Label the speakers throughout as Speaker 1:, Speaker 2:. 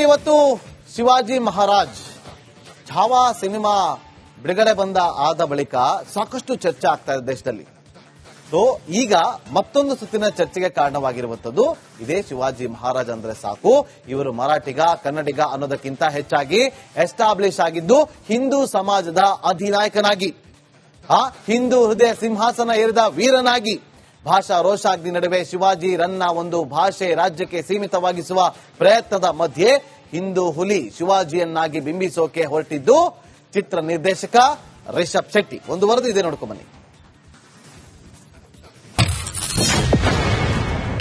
Speaker 1: ಇವತ್ತು ಶಿವಾಜಿ ಮಹಾರಾಜ್ ಛಾವಾ ಸಿನಿಮಾ ಬಿಡುಗಡೆ ಆದ ಬಳಿಕ ಸಾಕಷ್ಟು ಚರ್ಚೆ ಆಗ್ತಾ ಇದೆ ದೇಶದಲ್ಲಿ. ಸೊ ಈಗ ಮತ್ತೊಂದು ಸುತ್ತಿನ ಚರ್ಚೆಗೆ ಕಾರಣವಾಗಿರುವಂತದ್ದು ಇದೇ ಶಿವಾಜಿ ಮಹಾರಾಜ್ ಅಂದ್ರೆ ಸಾಕು, ಇವರು ಮರಾಠಿಗ ಕನ್ನಡಿಗ ಅನ್ನೋದಕ್ಕಿಂತ ಹೆಚ್ಚಾಗಿ ಎಸ್ಟಾಬ್ಲಿಷ್ ಆಗಿದ್ದು ಹಿಂದೂ ಸಮಾಜದ ಅಧಿನಾಯಕನಾಗಿ, ಹಿಂದೂ ಹೃದಯ ಸಿಂಹಾಸನ ಏರಿದ ವೀರನಾಗಿ. ಭಾಷಾ ರೋಷಾಗ್ನಿ ನಡುವೆ ಶಿವಾಜಿ ರನ್ನ ಒಂದು ಭಾಷೆ ರಾಜ್ಯಕ್ಕೆ ಸೀಮಿತವಾಗಿಸುವ ಪ್ರಯತ್ನದ ಮಧ್ಯೆ ಹಿಂದೂ ಹುಲಿ ಶಿವಾಜಿಯನ್ನಾಗಿ ಬಿಂಬಿಸೋಕೆ ಹೊರಟಿದ್ದು ಚಿತ್ರ ನಿರ್ದೇಶಕ ರಿಷಬ್ ಶೆಟ್ಟಿ. ಒಂದು ವರದಿ ಇದೆ, ನೋಡ್ಕೊಂಡ್ ಬನ್ನಿ.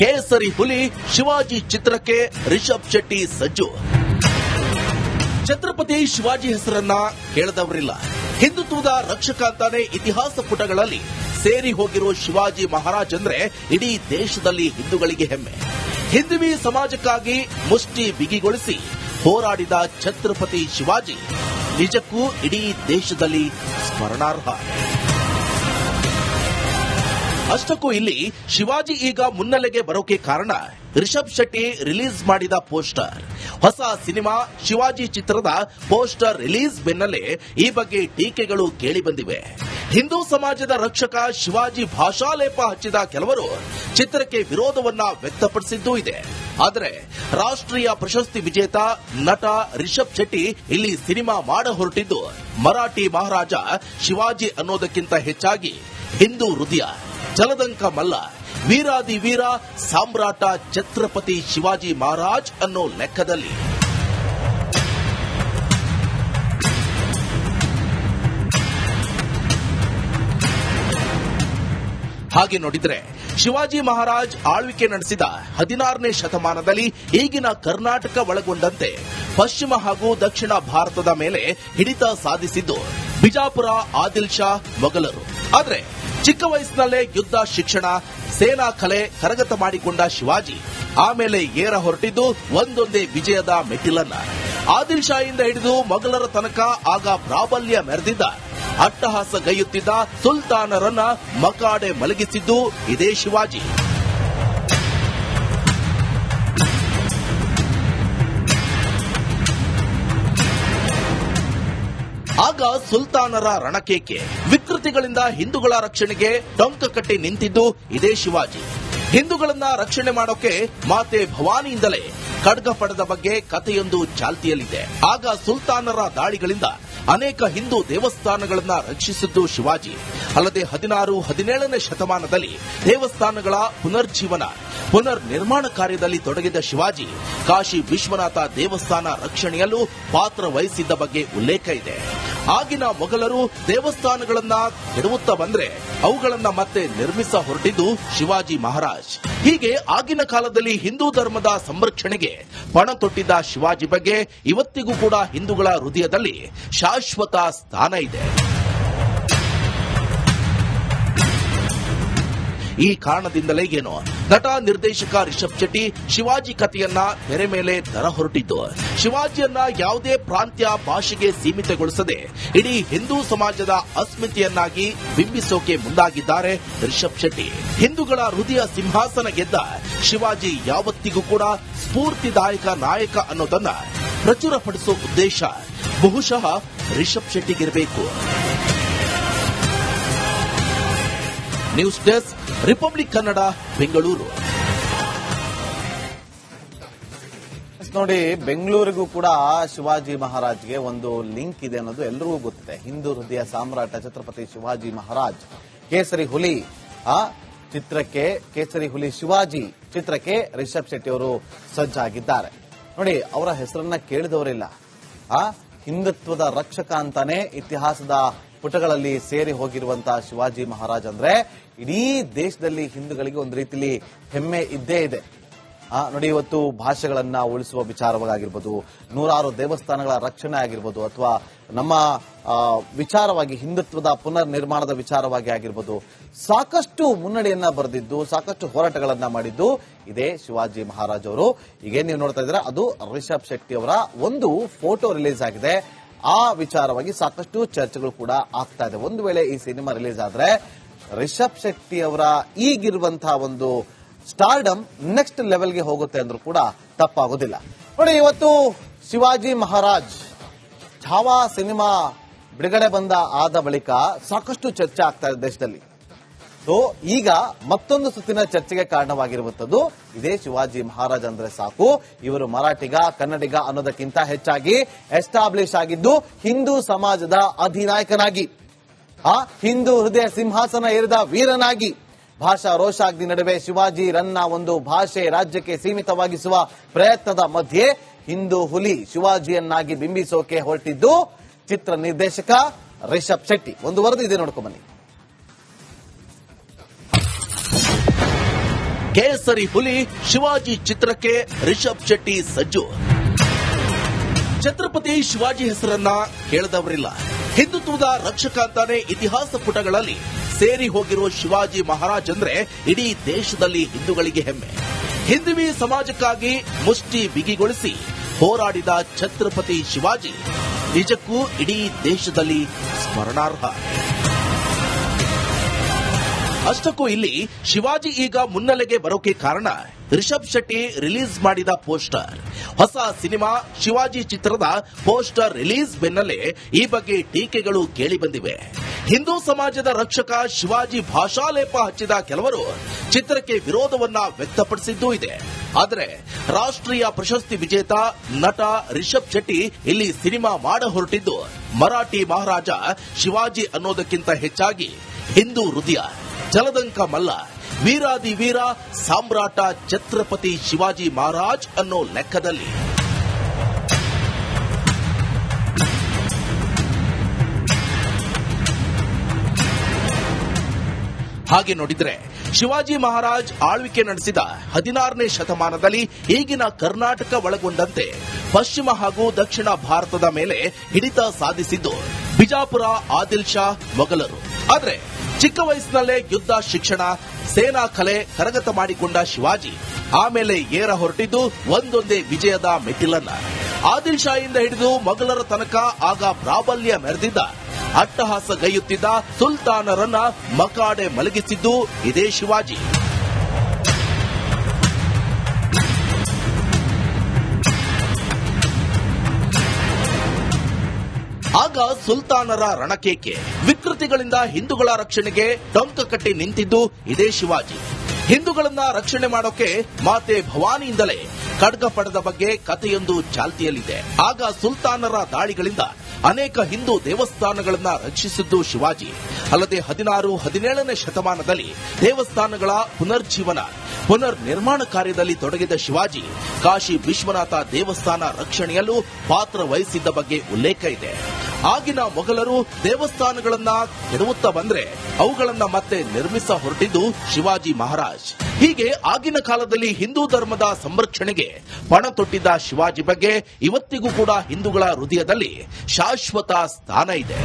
Speaker 2: ಕೇಸರಿ ಹುಲಿ ಶಿವಾಜಿ ಚಿತ್ರಕ್ಕೆ ರಿಷಬ್ ಶೆಟ್ಟಿ ಸಜ್ಜು. ಛತ್ರಪತಿ ಶಿವಾಜಿ ಹೆಸರನ್ನ ಕೇಳದವರಿಲ್ಲ. ಹಿಂದುತ್ವದ ರಕ್ಷಕ ಅಂತಾನೆ ಇತಿಹಾಸ ಪುಟಗಳಲ್ಲಿ ಸೇರಿ ಹೋಗಿರೋ ಶಿವಾಜಿ ಮಹಾರಾಜ್ ಅಂದ್ರೆ ಇಡೀ ದೇಶದಲ್ಲಿ ಹಿಂದೂಗಳಿಗೆ ಹೆಮ್ಮೆ. ಹಿಂದುವಿ ಸಮಾಜಕ್ಕಾಗಿ ಮುಷ್ಟಿ ಬಿಗಿಗೊಳಿಸಿ ಹೋರಾಡಿದ ಛತ್ರಪತಿ ಶಿವಾಜಿ ನಿಜಕ್ಕೂ ಇಡೀ ದೇಶದಲ್ಲಿ ಸ್ಮರಣಾರ್ಹ. ಅಷ್ಟಕ್ಕೂ ಇಲ್ಲಿ ಶಿವಾಜಿ ಈಗ ಮುನ್ನೆಲೆಗೆ ಬರೋಕೆ ಕಾರಣ ರಿಷಬ್ ಶೆಟ್ಟಿ ರಿಲೀಸ್ ಮಾಡಿದ ಪೋಸ್ಟರ್. ಹೊಸ ಸಿನಿಮಾ ಶಿವಾಜಿ ಚಿತ್ರದ ಪೋಸ್ಟರ್ ರಿಲೀಸ್ ಬೆನ್ನಲ್ಲೇ ಈ ಬಗ್ಗೆ ಟೀಕೆಗಳು ಕೇಳಿಬಂದಿವೆ. ಹಿಂದೂ ಸಮಾಜದ ರಕ್ಷಕ ಶಿವಾಜಿ ಭಾಷಾಲೇಪ ಹಚ್ಚಿದ ಕೆಲವರು ಚಿತ್ರಕ್ಕೆ ವಿರೋಧವನ್ನ ವ್ಯಕ್ತಪಡಿಸಿದ್ದೂ ಇದೆ. ಆದರೆ ರಾಷ್ಟ್ರೀಯ ಪ್ರಶಸ್ತಿ ವಿಜೇತ ನಟ ರಿಷಬ್ ಶೆಟ್ಟಿ ಇಲ್ಲಿ ಸಿನಿಮಾ ಮಾಡ ಹೊರಟಿದ್ದು ಮರಾಠಿ ಮಹಾರಾಜ ಶಿವಾಜಿ ಅನ್ನೋದಕ್ಕಿಂತ ಹೆಚ್ಚಾಗಿ ಹಿಂದೂ ಹೃದಯ ಜಲದಂಕ ಮಲ್ಲ ವೀರಾದಿ ವೀರ ಸಾಮ್ರಾಟ ಛತ್ರಪತಿ ಶಿವಾಜಿ ಮಹಾರಾಜ್ ಅನ್ನೋ ಲೆಕ್ಕದಲ್ಲಿ. ಹಾಗೆ ನೋಡಿದ್ರೆ ಶಿವಾಜಿ ಮಹಾರಾಜ್ ಆಳ್ವಿಕೆ ನಡೆಸಿದ 16ನೇ ಶತಮಾನದಲ್ಲಿ ಈಗಿನ ಕರ್ನಾಟಕ ಒಳಗೊಂಡಂತೆ ಪಶ್ಚಿಮ ಹಾಗೂ ದಕ್ಷಿಣ ಭಾರತದ ಮೇಲೆ ಹಿಡಿತ ಸಾಧಿಸಿದ್ದು ಬಿಜಾಪುರ ಆದಿಲ್ ಶಾ ಮೊಘಲರು. ಆದರೆ ಚಿಕ್ಕ ವಯಸ್ಸಿನಲ್ಲೇ ಯುದ್ಧ ಶಿಕ್ಷಣ ಸೇನಾ ಕಲೆ ಕರಗತ ಮಾಡಿಕೊಂಡ ಶಿವಾಜಿ ಆಮೇಲೆ ಏರ ಹೊರಟಿದ್ದು ಒಂದೊಂದೇ ವಿಜಯದ ಮೆಟ್ಟಿಲನ್ನ. ಆದಿಲ್ ಶಾಹಿಂದ ಹಿಡಿದು ಮೊಘಲರ ತನಕ ಆಗ ಪ್ರಾಬಲ್ಯ ಮೆರೆದಿದ್ದ ಅಟ್ಟಹಾಸಗೈಯುತ್ತಿದ್ದ ಸುಲ್ತಾನರನ್ನ ಮಕಾಡೆ ಮಲಗಿಸಿದ್ದು ಇದೇ ಶಿವಾಜಿ. ಆಗ ಸುಲ್ತಾನರ ರಣಕೇಕೆ ವಿಕೃತಿಗಳಿಂದ ಹಿಂದೂಗಳ ರಕ್ಷಣೆಗೆ ಟೊಂಕ ಕಟ್ಟಿ ನಿಂತಿದ್ದು ಇದೇ ಶಿವಾಜಿ. ಹಿಂದೂಗಳನ್ನ ರಕ್ಷಣೆ ಮಾಡೋಕೆ ಮಾತೆ ಭವಾನಿಯಿಂದಲೇ ಖಡ್ಗ ಪಡೆದ ಬಗ್ಗೆ ಕಥೆಯೊಂದು ಚಾಲ್ತಿಯಲ್ಲಿದೆ. ಆಗ ಸುಲ್ತಾನರ ದಾಳಿಗಳಿಂದ ಅನೇಕ ಹಿಂದೂ ದೇವಸ್ಥಾನಗಳನ್ನ ರಕ್ಷಿಸಿದ್ದು ಶಿವಾಜಿ. ಅಲ್ಲದೆ 16, 17ನೇ ಶತಮಾನದಲ್ಲಿ ದೇವಸ್ಥಾನಗಳ ಪುನರ್ ನಿರ್ಮಾಣ ಕಾರ್ಯದಲ್ಲಿ ತೊಡಗಿದ ಶಿವಾಜಿ ಕಾಶಿ ವಿಶ್ವನಾಥ ದೇವಸ್ಥಾನ ರಕ್ಷಣೆಯಲ್ಲೂ ಪಾತ್ರ ವಹಿಸಿದ್ದ ಬಗ್ಗೆ ಉಲ್ಲೇಖ ಇದೆ. ಆಗಿನ ಮೊಘಲರು ದೇವಸ್ಥಾನಗಳನ್ನ ಕೆಡವುತ್ತಾ ಬಂದ್ರೆ ಅವುಗಳನ್ನ ಮತ್ತೆ ನಿರ್ಮಿಸ ಹೊರಟಿದ್ದು ಶಿವಾಜಿ ಮಹಾರಾಜ್. ಹೀಗೆ ಆಗಿನ ಕಾಲದಲ್ಲಿ ಹಿಂದೂ ಧರ್ಮದ ಸಂರಕ್ಷಣೆಗೆ ಪಣ ತೊಟ್ಟಿದ್ದ ಶಿವಾಜಿ ಬಗ್ಗೆ ಇವತ್ತಿಗೂ ಕೂಡ ಹಿಂದೂಗಳ ಹೃದಯದಲ್ಲಿ ಶಾಶ್ವತ ಸ್ಥಾನ ಇದೆ. ಈ ಕಾರಣದಿಂದಲೇ ಏನೋ ನಟ ನಿರ್ದೇಶಕ ರಿಷಬ್ ಶೆಟ್ಟಿ ಶಿವಾಜಿ ಕಥೆಯನ್ನ ತೆರೆ ಮೇಲೆ ತರ ಹೊರಟಿದ್ದು ಶಿವಾಜಿಯನ್ನ ಯಾವುದೇ ಪ್ರಾಂತ್ಯ ಭಾಷೆಗೆ ಸೀಮಿತಗೊಳಿಸದೆ ಇಡೀ ಹಿಂದೂ ಸಮಾಜದ ಅಸ್ಮಿತೆಯನ್ನಾಗಿ ಬಿಂಬಿಸೋಕೆ ಮುಂದಾಗಿದ್ದಾರೆ ರಿಷಬ್ ಶೆಟ್ಟಿ. ಹಿಂದೂಗಳ ಹೃದಯ ಸಿಂಹಾಸನ ಗೆದ್ದ ಶಿವಾಜಿ ಯಾವತ್ತಿಗೂ ಕೂಡ ಸ್ಫೂರ್ತಿದಾಯಕ ನಾಯಕ ಅನ್ನೋದನ್ನ ಪ್ರಚುರಪಡಿಸೋ ಉದ್ದೇಶ ಬಹುಶಃ ರಿಷಬ್ ಶೆಟ್ಟಿಗಿರಬೇಕು. News desk, republic Kannada, Bengaluru.
Speaker 1: ನೋಡಿ, ಬೆಂಗಳೂರಿಗೂ ಕೂಡ ಶಿವಾಜಿ ಮಹಾರಾಜ್ಗೆ ಒಂದು ಲಿಂಕ್ ಇದೆ ಅನ್ನೋದು ಎಲ್ಲರಿಗೂ ಗೊತ್ತಿದೆ. ಹಿಂದೂ ಹೃದಯ ಸಾಮ್ರಾಟ ಛತ್ರಪತಿ ಶಿವಾಜಿ ಮಹಾರಾಜ್. ಕೇಸರಿ ಹುಲಿ ಚಿತ್ರಕ್ಕೆ ಕೇಸರಿ ಹುಲಿ ಶಿವಾಜಿ ಚಿತ್ರಕ್ಕೆ ರಿಷಬ್ ಶೆಟ್ಟಿ ಅವರು ಸಜ್ಜಾಗಿದ್ದಾರೆ. ನೋಡಿ, ಅವರ ಹೆಸರನ್ನ ಕೇಳಿದವರಿಲ್ಲ. ಹಿಂದುತ್ವದ ರಕ್ಷಕ ಅಂತಾನೆ ಇತಿಹಾಸದ ಪುಟಗಳಲ್ಲಿ ಸೇರಿ ಹೋಗಿರುವಂತಹ ಶಿವಾಜಿ ಮಹಾರಾಜ್ ಅಂದ್ರೆ ಇಡೀ ದೇಶದಲ್ಲಿ ಹಿಂದೂಗಳಿಗೆ ಒಂದು ರೀತಿಯಲ್ಲಿ ಹೆಮ್ಮೆ ಇದ್ದೇ ಇದೆ. ನೋಡಿ, ಇವತ್ತು ಭಾಷೆಗಳನ್ನ ಉಳಿಸುವ ವಿಚಾರವಾಗಿರ್ಬೋದು, ನೂರಾರು ದೇವಸ್ಥಾನಗಳ ರಕ್ಷಣೆ ಆಗಿರ್ಬೋದು, ಅಥವಾ ನಮ್ಮ ವಿಚಾರವಾಗಿ ಹಿಂದುತ್ವದ ಪುನರ್ ನಿರ್ಮಾಣದ ವಿಚಾರವಾಗಿ ಆಗಿರ್ಬೋದು, ಸಾಕಷ್ಟು ಮುನ್ನಡೆಯನ್ನ ಬರೆದಿದ್ದು ಸಾಕಷ್ಟು ಹೋರಾಟಗಳನ್ನ ಮಾಡಿದ್ದು ಇದೇ ಶಿವಾಜಿ ಮಹಾರಾಜ್ ಅವರು. ಈಗೇನು ನೀವು ನೋಡ್ತಾ ಇದ್ದೀರಾ ಅದು ರಿಷಬ್ ಶೆಟ್ಟಿ ಅವರ ಒಂದು ಫೋಟೋ ರಿಲೀಸ್ ಆಗಿದೆ. ಆ ವಿಚಾರವಾಗಿ ಸಾಕಷ್ಟು ಚರ್ಚೆಗಳು ಕೂಡ ಆಗ್ತಾ ಇದೆ. ಒಂದು ವೇಳೆ ಈ ಸಿನಿಮಾ ರಿಲೀಸ್ ಆದ್ರೆ ರಿಷಬ್ ಶೆಟ್ಟಿ ಅವರ ಈಗಿರುವಂತಹ ಒಂದು ಸ್ಟಾರ್ಡಮ್ ನೆಕ್ಸ್ಟ್ ಲೆವೆಲ್ಗೆ ಹೋಗುತ್ತೆ ಅಂದ್ರೂ ಕೂಡ ತಪ್ಪಾಗೋದಿಲ್ಲ. ನೋಡಿ, ಇವತ್ತು ಶಿವಾಜಿ ಮಹಾರಾಜ್ ಛಾವಾ ಸಿನಿಮಾ ಬಿಡುಗಡೆ ಆದ ಬಳಿಕ ಸಾಕಷ್ಟು ಚರ್ಚೆ ಆಗ್ತಾ ಇದೆ ದೇಶದಲ್ಲಿ. ಸೊ ಈಗ ಮತ್ತೊಂದು ಸುತ್ತಿನ ಚರ್ಚೆಗೆ ಕಾರಣವಾಗಿರುವಂತದ್ದು ಇದೇ ಶಿವಾಜಿ ಮಹಾರಾಜ್ ಅಂದ್ರೆ ಸಾಕು, ಇವರು ಮರಾಠಿಗ ಕನ್ನಡಿಗ ಅನ್ನೋದಕ್ಕಿಂತ ಹೆಚ್ಚಾಗಿ ಎಸ್ಟಾಬ್ಲಿಷ್ ಆಗಿದ್ದು ಹಿಂದೂ ಸಮಾಜದ ಅಧಿನಾಯಕನಾಗಿ, ಹಿಂದೂ ಹೃದಯ ಸಿಂಹಾಸನ ಏರಿದ ವೀರನಾಗಿ. ಭಾಷಾ ರೋಷಾಗ್ನಿ ನಡುವೆ ಶಿವಾಜಿ ರನ್ನ ಒಂದು ಭಾಷೆ ರಾಜ್ಯಕ್ಕೆ ಸೀಮಿತವಾಗಿಸುವ ಪ್ರಯತ್ನದ ಮಧ್ಯೆ ಹಿಂದೂ ಹುಲಿ ಶಿವಾಜಿಯನ್ನಾಗಿ ಬಿಂಬಿಸೋಕೆ ಹೊರಟಿದ್ದು ಚಿತ್ರ ನಿರ್ದೇಶಕ ರಿಷಬ್ ಶೆಟ್ಟಿ. ಒಂದು ವರದಿ ಇದೆ, ನೋಡ್ಕೊಂಡ್ ಬನ್ನಿ.
Speaker 2: ಕೇಸರಿ ಹುಲಿ ಶಿವಾಜಿ ಚಿತ್ರಕ್ಕೆ ರಿಷಬ್ ಶೆಟ್ಟಿ ಸಜ್ಜು. ಛತ್ರಪತಿ ಶಿವಾಜಿ ಹೆಸರನ್ನ ಕೇಳದವರಿಲ್ಲ. ಹಿಂದುತ್ವದ ರಕ್ಷಕ ಅಂತಾನೆ ಇತಿಹಾಸ ಪುಟಗಳಲ್ಲಿ ಸೇರಿ ಹೋಗಿರುವ ಶಿವಾಜಿ ಮಹಾರಾಜ್ ಅಂದ್ರೆ ಇಡೀ ದೇಶದಲ್ಲಿ ಹಿಂದೂಗಳಿಗೆ ಹೆಮ್ಮೆ. ಹಿಂದುವಿ ಸಮಾಜಕ್ಕಾಗಿ ಮುಷ್ಟಿ ಬಿಗಿಗೊಳಿಸಿ ಹೋರಾಡಿದ ಛತ್ರಪತಿ ಶಿವಾಜಿ ನಿಜಕ್ಕೂ ಇಡೀ ದೇಶದಲ್ಲಿ ಸ್ಮರಣಾರ್ಹ. ಅಷ್ಟಕ್ಕೂ ಇಲ್ಲಿ ಶಿವಾಜಿ ಈಗ ಮುನ್ನೆಲೆಗೆ ಬರೋಕೆ ಕಾರಣ ರಿಷಬ್ ಶೆಟ್ಟಿ ರಿಲೀಸ್ ಮಾಡಿದ ಪೋಸ್ಟರ್. ಹೊಸ ಸಿನಿಮಾ ಶಿವಾಜಿ ಚಿತ್ರದ ಪೋಸ್ಟರ್ ರಿಲೀಸ್ ಬೆನ್ನಲ್ಲೇ ಈ ಬಗ್ಗೆ ಟೀಕೆಗಳು ಕೇಳಿಬಂದಿವೆ. ಹಿಂದೂ ಸಮಾಜದ ರಕ್ಷಕ ಶಿವಾಜಿ ಭಾಷಾಲೇಪ ಹಚ್ಚಿದ ಕೆಲವರು ಚಿತ್ರಕ್ಕೆ ವಿರೋಧವನ್ನ ವ್ಯಕ್ತಪಡಿಸಿದ್ದೂ ಇದೆ. ಆದರೆ ರಾಷ್ಟ್ರೀಯ ಪ್ರಶಸ್ತಿ ವಿಜೇತ ನಟ ರಿಷಬ್ ಶೆಟ್ಟಿ ಇಲ್ಲಿ ಸಿನಿಮಾ ಮಾಡ ಹೊರಟಿದ್ದು ಮರಾಠಿ ಮಹಾರಾಜ ಶಿವಾಜಿ ಅನ್ನೋದಕ್ಕಿಂತ ಹೆಚ್ಚಾಗಿ ಹಿಂದೂ ಹೃದಯ ಜಲದಂಕ ಮಲ್ಲ ವೀರಾದಿ ವೀರ ಸಾಮ್ರಾಟ ಛತ್ರಪತಿ ಶಿವಾಜಿ ಮಹಾರಾಜ್ ಅನ್ನೋ ಲೆಕ್ಕದಲ್ಲಿ. ಹಾಗೆ ನೋಡಿದ್ರೆ ಶಿವಾಜಿ ಮಹಾರಾಜ್ ಆಳ್ವಿಕೆ ನಡೆಸಿದ 16ನೇ ಶತಮಾನದಲ್ಲಿ ಈಗಿನ ಕರ್ನಾಟಕ ಒಳಗೊಂಡಂತೆ ಪಶ್ಚಿಮ ಹಾಗೂ ದಕ್ಷಿಣ ಭಾರತದ ಮೇಲೆ ಹಿಡಿತ ಸಾಧಿಸಿದ್ದು ಬಿಜಾಪುರ ಆದಿಲ್ ಶಾ ಮೊಘಲರು. ಆದರೆ ಚಿಕ್ಕ ವಯಸ್ಸಿನಲ್ಲೇ ಯುದ್ಧ ಶಿಕ್ಷಣ ಸೇನಾ ಕಲೆ ಕರಗತ ಮಾಡಿಕೊಂಡ ಶಿವಾಜಿ ಆಮೇಲೆ ಏರ ಹೊರಟಿದ್ದು ಒಂದೊಂದೇ ವಿಜಯದ ಮೆಟ್ಟಿಲನ್ನ. ಆದಿಲ್ ಶಾಹಿಂದ ಹಿಡಿದು ಮೊಘಲರ ತನಕ ಆಗ ಪ್ರಾಬಲ್ಯ ಮೆರೆದಿದ್ದ ಅಟ್ಟಹಾಸಗೈಯುತ್ತಿದ್ದ ಸುಲ್ತಾನರನ್ನ ಮಕಾಡೆ ಮಲಗಿಸಿದ್ದು ಇದೇ ಶಿವಾಜಿ. ಆಗ ಸುಲ್ತಾನರ ರಣಕೇಕೆ, ವಿಕೃತಿಗಳಿಂದ ಹಿಂದೂಗಳ ರಕ್ಷಣೆಗೆ ಟೊಂಕ ಕಟ್ಟಿ ನಿಂತಿದ್ದು ಇದೇ ಶಿವಾಜಿ. ಹಿಂದೂಗಳನ್ನ ರಕ್ಷಣೆ ಮಾಡೋಕೆ ಮಾತೆ ಭವಾನಿಯಿಂದಲೇ ಖಡ್ಗ ಪಡೆದ ಬಗ್ಗೆ ಕಥೆಯೊಂದು ಚಾಲ್ತಿಯಲ್ಲಿದೆ. ಆಗ ಸುಲ್ತಾನರ ದಾಳಿಗಳಿಂದ ಅನೇಕ ಹಿಂದೂ ದೇವಸ್ಥಾನಗಳನ್ನ ರಕ್ಷಿಸಿದ್ದು ಶಿವಾಜಿ. ಅಲ್ಲದೆ 16, 17ನೇ ಶತಮಾನದಲ್ಲಿ ದೇವಸ್ಥಾನಗಳ ಪುನರ್ ನಿರ್ಮಾಣ ಕಾರ್ಯದಲ್ಲಿ ತೊಡಗಿದ ಶಿವಾಜಿ ಕಾಶಿ ವಿಶ್ವನಾಥ ದೇವಸ್ಥಾನ ರಕ್ಷಣೆಯಲ್ಲೂ ಪಾತ್ರ ವಹಿಸಿದ್ದ ಬಗ್ಗೆ ಉಲ್ಲೇಖ ಇದೆ. ಆಗಿನ ಮೊಘಲರು ದೇವಸ್ಥಾನಗಳನ್ನ ಕೆಡವುತ್ತಾ ಬಂದ್ರೆ ಅವುಗಳನ್ನ ಮತ್ತೆ ನಿರ್ಮಿಸ ಹೊರಟಿದ್ದು ಶಿವಾಜಿ ಮಹಾರಾಜ್. ಹೀಗೆ ಆಗಿನ ಕಾಲದಲ್ಲಿ ಹಿಂದೂ ಧರ್ಮದ ಸಂರಕ್ಷಣೆಗೆ ಪಣ ತೊಟ್ಟಿದ್ದ ಶಿವಾಜಿ ಬಗ್ಗೆ ಇವತ್ತಿಗೂ ಕೂಡ ಹಿಂದೂಗಳ ಹೃದಯದಲ್ಲಿ ಶಾಶ್ವತ ಸ್ಥಾನ ಇದೆ.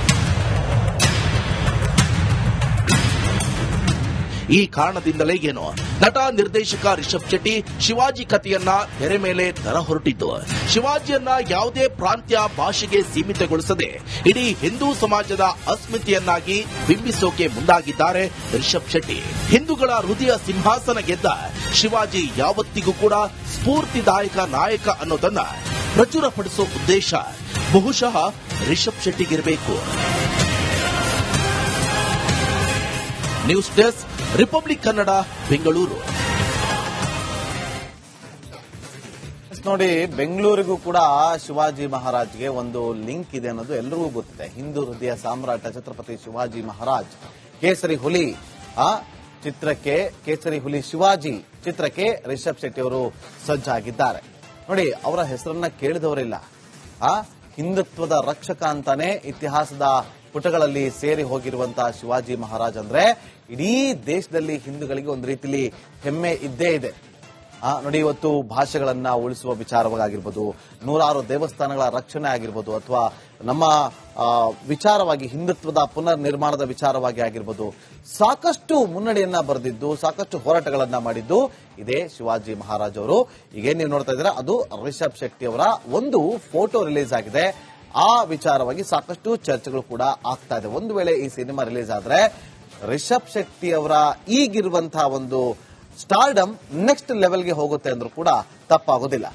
Speaker 2: ಈ ಕಾರಣದಿಂದಲೇ ಏನೋ ನಟ ನಿರ್ದೇಶಕ ರಿಷಬ್ ಶೆಟ್ಟಿ ಶಿವಾಜಿ ಕಥೆಯನ್ನ ತೆರೆ ಮೇಲೆ ತರ ಹೊರಟಿದ್ದು ಶಿವಾಜಿಯನ್ನ ಯಾವುದೇ ಪ್ರಾಂತ್ಯ ಭಾಷೆಗೆ ಸೀಮಿತಗೊಳಿಸದೆ ಇಡೀ ಹಿಂದೂ ಸಮಾಜದ ಅಸ್ಮಿತೆಯನ್ನಾಗಿ ಬಿಂಬಿಸೋಕೆ ಮುಂದಾಗಿದ್ದಾರೆ ರಿಷಬ್ ಶೆಟ್ಟಿ. ಹಿಂದೂಗಳ ಹೃದಯ ಸಿಂಹಾಸನ ಗೆದ್ದ ಶಿವಾಜಿ ಯಾವತ್ತಿಗೂ ಕೂಡ ಸ್ಫೂರ್ತಿದಾಯಕ ನಾಯಕ ಅನ್ನೋದನ್ನ ಪ್ರಚುರಪಡಿಸೋ ಉದ್ದೇಶ ಬಹುಶಃ ರಿಷಬ್ ಶೆಟ್ಟಿಗಿರಬೇಕು. News desk, republic Kannada, Bengaluru.
Speaker 1: ನೋಡಿ, ಬೆಂಗಳೂರಿಗೂ ಕೂಡ ಶಿವಾಜಿ ಮಹಾರಾಜ್ಗೆ ಒಂದು ಲಿಂಕ್ ಇದೆ ಅನ್ನೋದು ಎಲ್ಲರಿಗೂ ಗೊತ್ತಿದೆ. ಹಿಂದೂ ಹೃದಯ ಸಾಮ್ರಾಟ ಛತ್ರಪತಿ ಶಿವಾಜಿ ಮಹಾರಾಜ್ ಕೇಸರಿ ಹುಲಿ ಚಿತ್ರಕ್ಕೆ ಕೇಸರಿ ಹುಲಿ ಶಿವಾಜಿ ಚಿತ್ರಕ್ಕೆ ರಿಷಬ್ ಶೆಟ್ಟಿ ಅವರು ಸಜ್ಜಾಗಿದ್ದಾರೆ. ನೋಡಿ, ಅವರ ಹೆಸರನ್ನ ಕೇಳಿದವರಿಲ್ಲ. ಹಿಂದುತ್ವದ ರಕ್ಷಕ ಅಂತಾನೆ ಇತಿಹಾಸದ ಪುಟಗಳಲ್ಲಿ ಸೇರಿ ಹೋಗಿರುವಂತಹ ಶಿವಾಜಿ ಮಹಾರಾಜ್ ಅಂದ್ರೆ ಇಡೀ ದೇಶದಲ್ಲಿ ಹಿಂದೂಗಳಿಗೆ ಒಂದು ರೀತಿಯಲ್ಲಿ ಹೆಮ್ಮೆ ಇದ್ದೇ ಇದೆ. ನೋಡಿ, ಇವತ್ತು ಭಾಷೆಗಳನ್ನ ಉಳಿಸುವ ವಿಚಾರವಾಗಿರ್ಬೋದು, ನೂರಾರು ದೇವಸ್ಥಾನಗಳ ರಕ್ಷಣೆ ಆಗಿರ್ಬೋದು, ಅಥವಾ ನಮ್ಮ ವಿಚಾರವಾಗಿ ಹಿಂದುತ್ವದ ಪುನರ್ ನಿರ್ಮಾಣದ ವಿಚಾರವಾಗಿ ಆಗಿರ್ಬೋದು, ಸಾಕಷ್ಟು ಮುನ್ನಡೆಯನ್ನ ಬರೆದಿದ್ದು, ಸಾಕಷ್ಟು ಹೋರಾಟಗಳನ್ನ ಮಾಡಿದ್ದು ಇದೇ ಶಿವಾಜಿ ಮಹಾರಾಜ್ ಅವರು. ಈಗೇನ್ ನೀವು ನೋಡ್ತಾ ಇದ್ದೀರಾ, ಅದು ರಿಷಬ್ ಶೆಟ್ಟಿ ಅವರ ಒಂದು ಫೋಟೋ ರಿಲೀಸ್ ಆಗಿದೆ. ಆ ವಿಚಾರವಾಗಿ ಸಾಕಷ್ಟು ಚರ್ಚೆಗಳು ಕೂಡ ಆಗ್ತಾ ಇದೆ. ಒಂದು ವೇಳೆ ಈ ಸಿನಿಮಾ ರಿಲೀಸ್ ಆದ್ರೆ ರಿಷಬ್ ಶೆಟ್ಟಿ ಅವರ ಈಗಿರುವಂತಹ ಒಂದು ಸ್ಟಾರ್ಡಮ್ ನೆಕ್ಸ್ಟ್ ಲೆವೆಲ್ಗೆ ಹೋಗುತ್ತೆ ಅಂದ್ರೂ ಕೂಡ ತಪ್ಪಾಗೋದಿಲ್ಲ.